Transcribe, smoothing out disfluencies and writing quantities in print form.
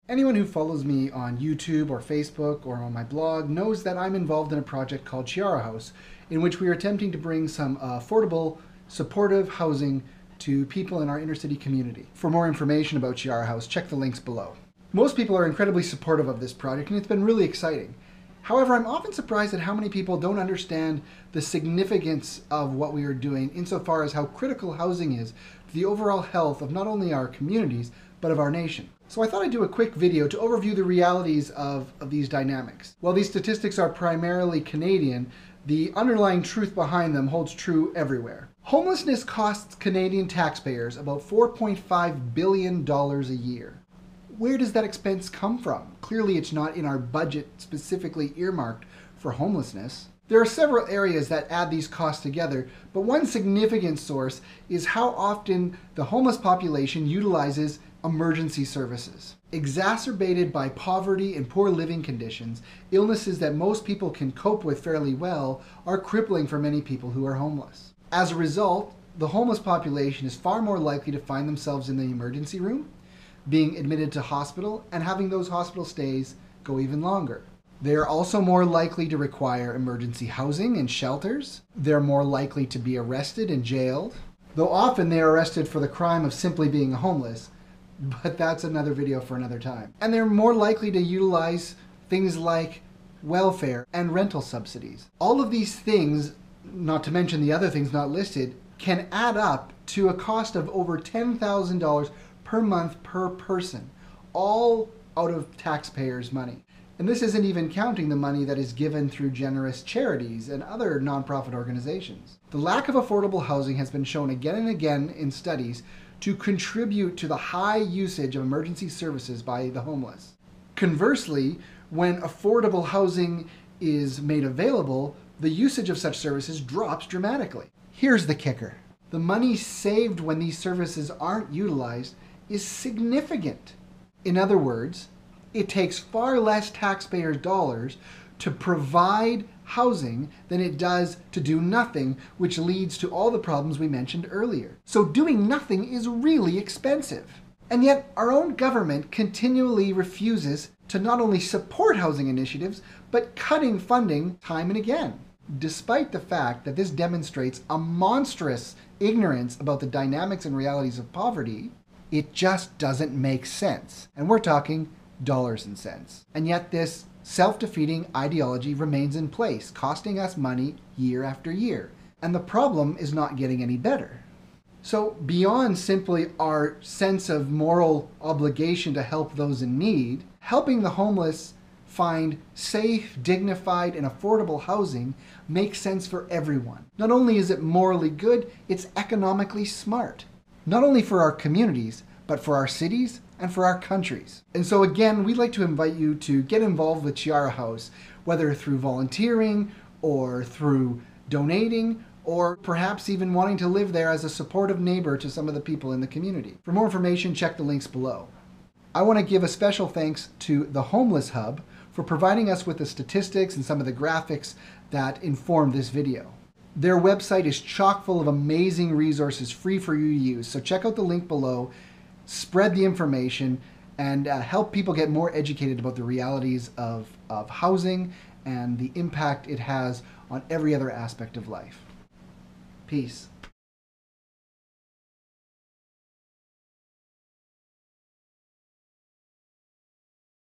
Anyone who follows me on YouTube or Facebook or on my blog knows that I'm involved in a project called Chiara House, in which we are attempting to bring some affordable, supportive housing to people in our inner city community. For more information about Chiara House, check the links below. Most people are incredibly supportive of this project, and it's been really exciting. However, I'm often surprised at how many people don't understand the significance of what we are doing insofar as how critical housing is to the overall health of not only our communities, but of our nation. So I thought I'd do a quick video to overview the realities of these dynamics. While these statistics are primarily Canadian, the underlying truth behind them holds true everywhere. Homelessness costs Canadian taxpayers about $4.5 billion a year. Where does that expense come from? Clearly it's not in our budget specifically earmarked for homelessness. There are several areas that add these costs together, but one significant source is how often the homeless population utilizes emergency services. Exacerbated by poverty and poor living conditions, illnesses that most people can cope with fairly well are crippling for many people who are homeless. As a result, the homeless population is far more likely to find themselves in the emergency room, being admitted to hospital, and having those hospital stays go even longer. They are also more likely to require emergency housing and shelters. They're more likely to be arrested and jailed, though often they are arrested for the crime of simply being homeless, but that's another video for another time. And they're more likely to utilize things like welfare and rental subsidies. All of these things, not to mention the other things not listed, can add up to a cost of over $10,000 per month per person, all out of taxpayers' money. And this isn't even counting the money that is given through generous charities and other nonprofit organizations. The lack of affordable housing has been shown again and again in studies to contribute to the high usage of emergency services by the homeless. Conversely, when affordable housing is made available, the usage of such services drops dramatically. Here's the kicker. The money saved when these services aren't utilized is significant. In other words, it takes far less taxpayers' dollars to provide housing than it does to do nothing, which leads to all the problems we mentioned earlier. So doing nothing is really expensive. And yet our own government continually refuses to not only support housing initiatives, but cutting funding time and again. Despite the fact that this demonstrates a monstrous ignorance about the dynamics and realities of poverty, it just doesn't make sense. And we're talking dollars and cents. And yet this self-defeating ideology remains in place, costing us money year after year. And the problem is not getting any better. So beyond simply our sense of moral obligation to help those in need, helping the homeless find safe, dignified, and affordable housing makes sense for everyone. Not only is it morally good, it's economically smart. Not only for our communities, but for our cities and for our countries. And so again, we'd like to invite you to get involved with Chiara House, whether through volunteering or through donating, or perhaps even wanting to live there as a supportive neighbor to some of the people in the community. For more information, check the links below. I want to give a special thanks to the Homeless Hub for providing us with the statistics and some of the graphics that inform this video. Their website is chock full of amazing resources free for you to use, so check out the link below, spread the information, and help people get more educated about the realities of housing and the impact it has on every other aspect of life. Peace.